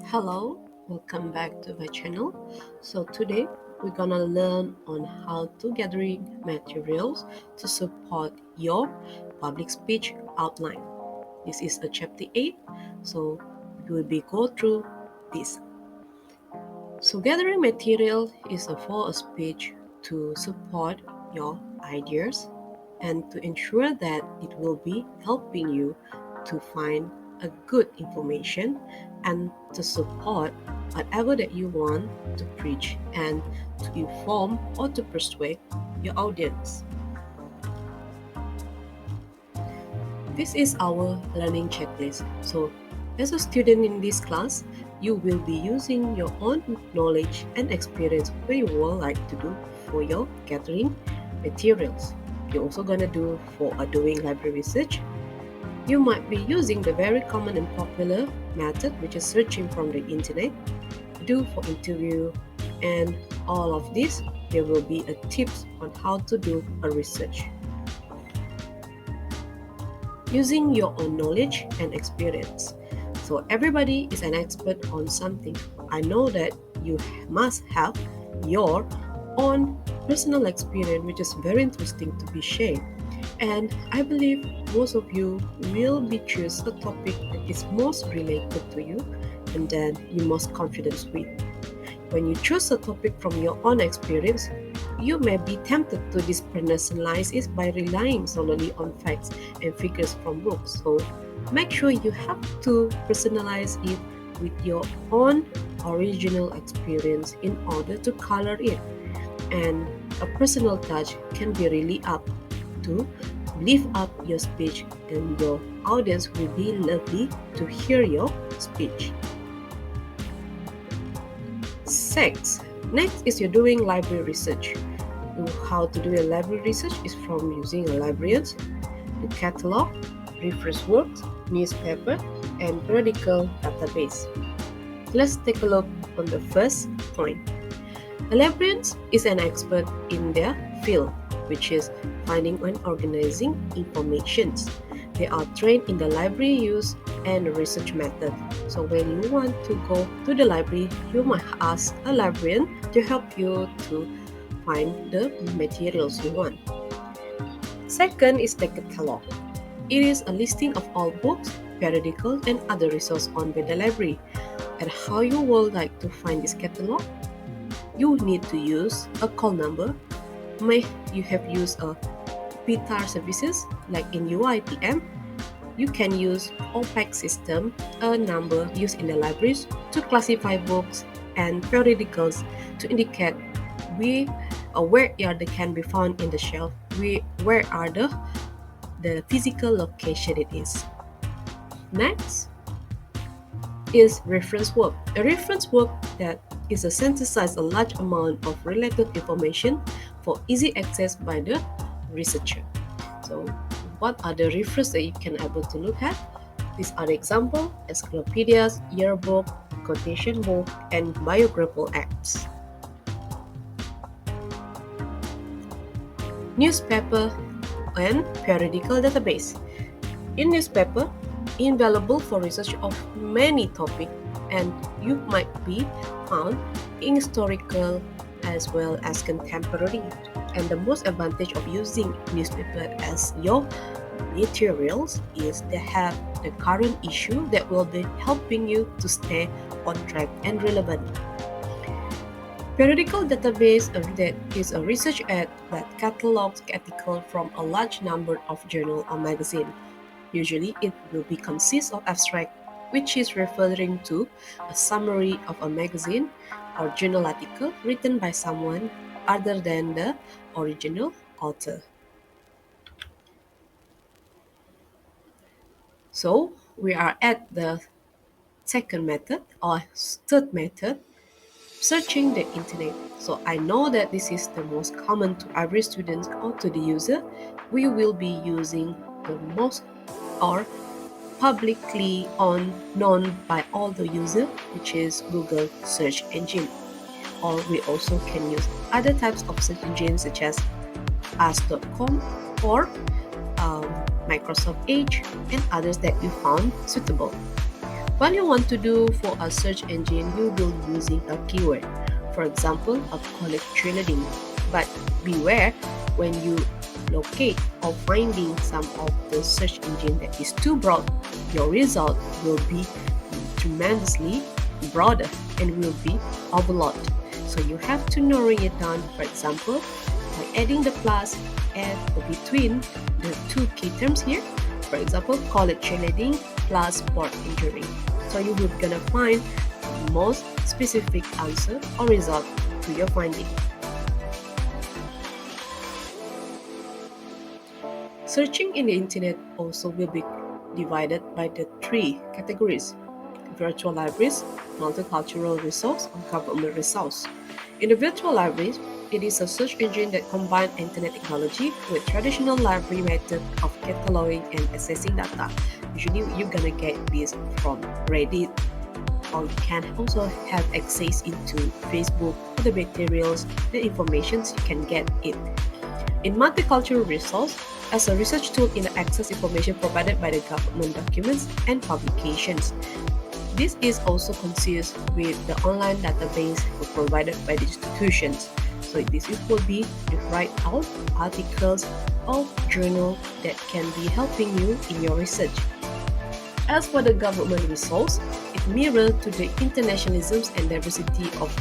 Hello, welcome back to my channel. So today we're gonna learn on how to gathering materials to support your public speech outline. This is a chapter 8, so we will be go through this. So gathering material is for a speech to support your ideas and to ensure that it will be helping you to find a good information and to support whatever that you want to preach and to inform or to persuade your audience. This is our learning checklist. So, as a student in this class, you will be using your own knowledge and experience what you would like to do for your gathering materials. You're also gonna do for doing library research. You might be using the very common and popular method, which is searching from the internet, do for interview, and all of this. There will be a tips on how to do a research using your own knowledge and experience. So everybody is an expert on something. I know that you must have your own personal experience, which is very interesting to be shared. And I believe most of you will be choose a topic that is most related to you and then you most confident with. When you choose a topic from your own experience, you may be tempted to dispersonalize it by relying solely on facts and figures from books. So make sure you have to personalize it with your own original experience in order to color it. And a personal touch can be really up to lift up your speech, and your audience will be lovely to hear your speech. Six. Next is you're doing library research. How to do a library research is from using a librarian, the catalog, reference works, newspaper, and periodical database. Let's take a look on the first point. A librarian is an expert in their field, which is finding and organizing information. They are trained in the library use and research method. So when you want to go to the library, you might ask a librarian to help you to find the materials you want. Second is the catalog. It is a listing of all books, periodicals, and other resources on the library. And how you would like to find this catalog? You need to use a call number. May you have used a PTAR services like in UITM. You can use OPEC system, a number used in the libraries to classify books and periodicals to indicate where they can be found in the shelf, where are the physical location it is. Next is reference work. A reference work that is a synthesize a large amount of related information for easy access by the researcher. So what are the references that you can able to look at? These are the example: encyclopedias, yearbook, quotation book, and biographical acts. Newspaper and periodical database. In newspaper, invaluable for research of many topics, and you might be found in historical as well as contemporary. And the most advantage of using newspaper as your materials is they have the current issue that will be helping you to stay on track and relevant. Periodical database that is a research aid that catalogs articles from a large number of journal or magazine. Usually it will be consist of abstract, which is referring to a summary of a magazine or journal article written by someone other than the original author. So we are at the second method or third method, searching the internet. So I know that this is the most common to every student or to the user. We will be using the most or publicly known by all the user, which is Google search engine. Or we also can use other types of search engines such as ask.com or Microsoft Edge and others that you found suitable. What you want to do for a search engine, you will using a keyword. For example, a college cheerleading. But beware when you locate or finding some of the search engine that is too broad, your result will be tremendously broader and will be overloaded. So you have to narrow it down, for example, by adding the plus at between the two key terms here. For example, college cheerleading plus sport injury. So you will gonna find the most specific answer or result to your finding. Searching in the internet also will be divided by the three categories: virtual libraries, multicultural resource, or government resource. In the virtual libraries, it is a search engine that combines internet technology with traditional library method of cataloging and accessing data. Usually, you're gonna get this from Reddit, or you can also have access into Facebook for the materials, the information you can get it. In multicultural resource, as a research tool in the access information provided by the government documents and publications. This is also consist with the online database provided by the institutions. So this will be the write out articles or journal that can be helping you in your research. As for the government resource, it mirrors to the internationalisms and diversity of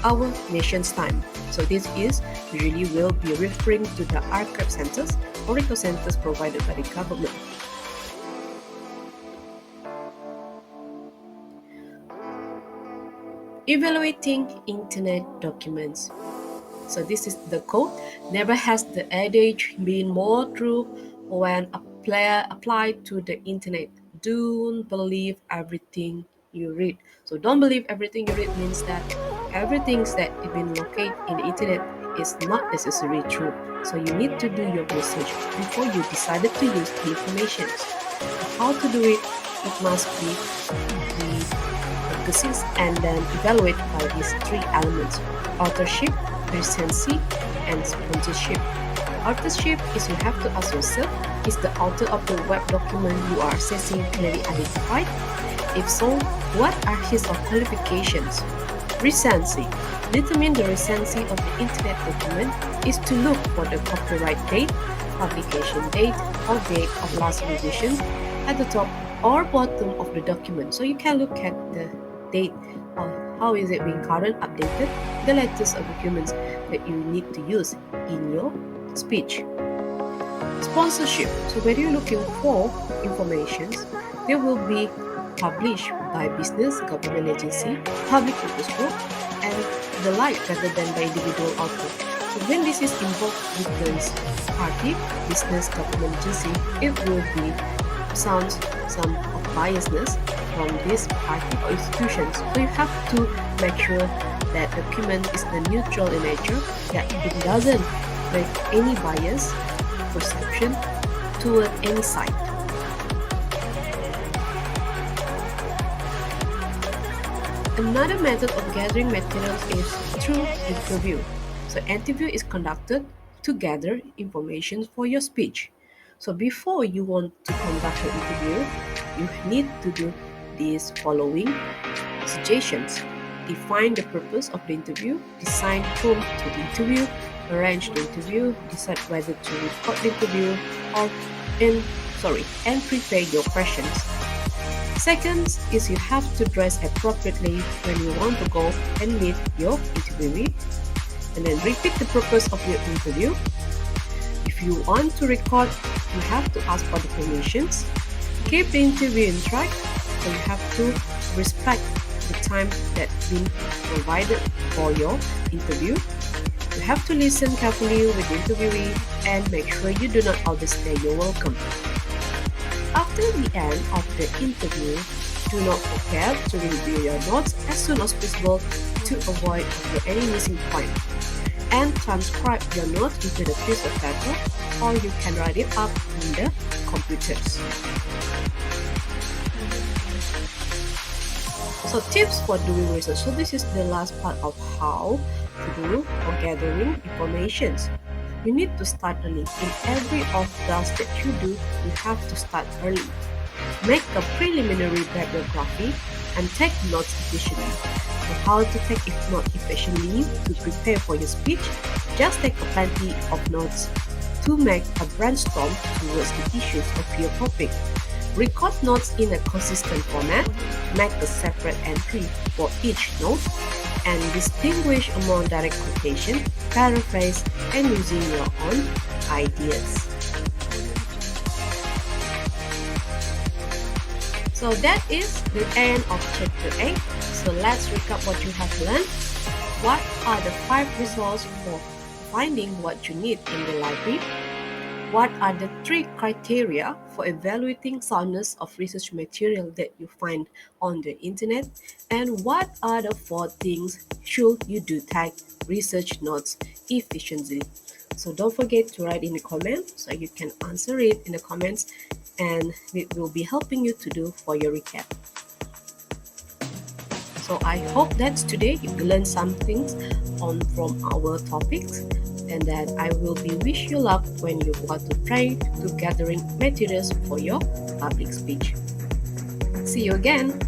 our nation's time. So this is usually will be referring to the archive centers or record centers provided by the government. Evaluating internet documents. So this is the quote. Never has the adage been more true when applied to the internet. Don't believe everything you read. So don't believe everything you read means that everything that is been located in the internet is not necessarily true. So you need to do your research before you decided to use the information. How to do it? It must be the emphasis and then evaluate by these three elements: authorship, recency, and sponsorship. Authorship is you have to ask yourself, is the author of the web document you are accessing clearly identified? If so, what are his or qualifications? Recency. Determine the recency of the internet document is to look for the copyright date, publication date, or date of last revision at the top or bottom of the document. So you can look at the date or how is it being current updated, the latest of documents that you need to use in your speech. Sponsorship. So when you're looking for information, they will be published by business, government agency, public purpose group, and the like rather than by individual author. So when this is involved with this party, business, government agency, it will be sounds some of biasness from this party or institutions. So you have to make sure that document is the neutral in nature, that it doesn't make any bias perception toward any side. Another method of gathering materials is through interview. So interview is conducted to gather information for your speech. So before you want to conduct an interview, you need to do these following suggestions. Define the purpose of the interview, design whom to the interview, arrange the interview, decide whether to record the interview, or and prepare your questions. Second is you have to dress appropriately when you want to go and meet your interviewee, and then repeat the purpose of your interview. If you want to record, you have to ask for the permissions. Keep the interview in track, so you have to respect the time that's been provided for your interview. You have to listen carefully with the interviewee and make sure you do not overstay your welcome. After the end of the interview, do not forget to review your notes as soon as possible to avoid any missing point. And transcribe your notes into the piece of paper, or you can write it up in the computers. So tips for doing research. So this is the last part of how to do or gathering information. You need to start early. In every of tasks that you do, you have to start early. Make a preliminary bibliography and take notes efficiently. So how to take notes efficiently to prepare for your speech? Just take plenty of notes to make a brainstorm towards the issues of your topic. Record notes in a consistent format, make a separate entry for each note, and distinguish among direct quotation, paraphrase, and using your own ideas. So that is the end of chapter 8. So let's recap what you have learned. What are the 5 results for finding what you need in the library? What are the 3 criteria for evaluating soundness of research material that you find on the internet? And what are the 4 things should you do take research notes efficiently? So don't forget to write in the comments so you can answer it in the comments, and it will be helping you to do for your recap. So I hope that today you learned some things from our topics, and that I will be wish you luck when you want to try to gathering materials for your public speech. See you again.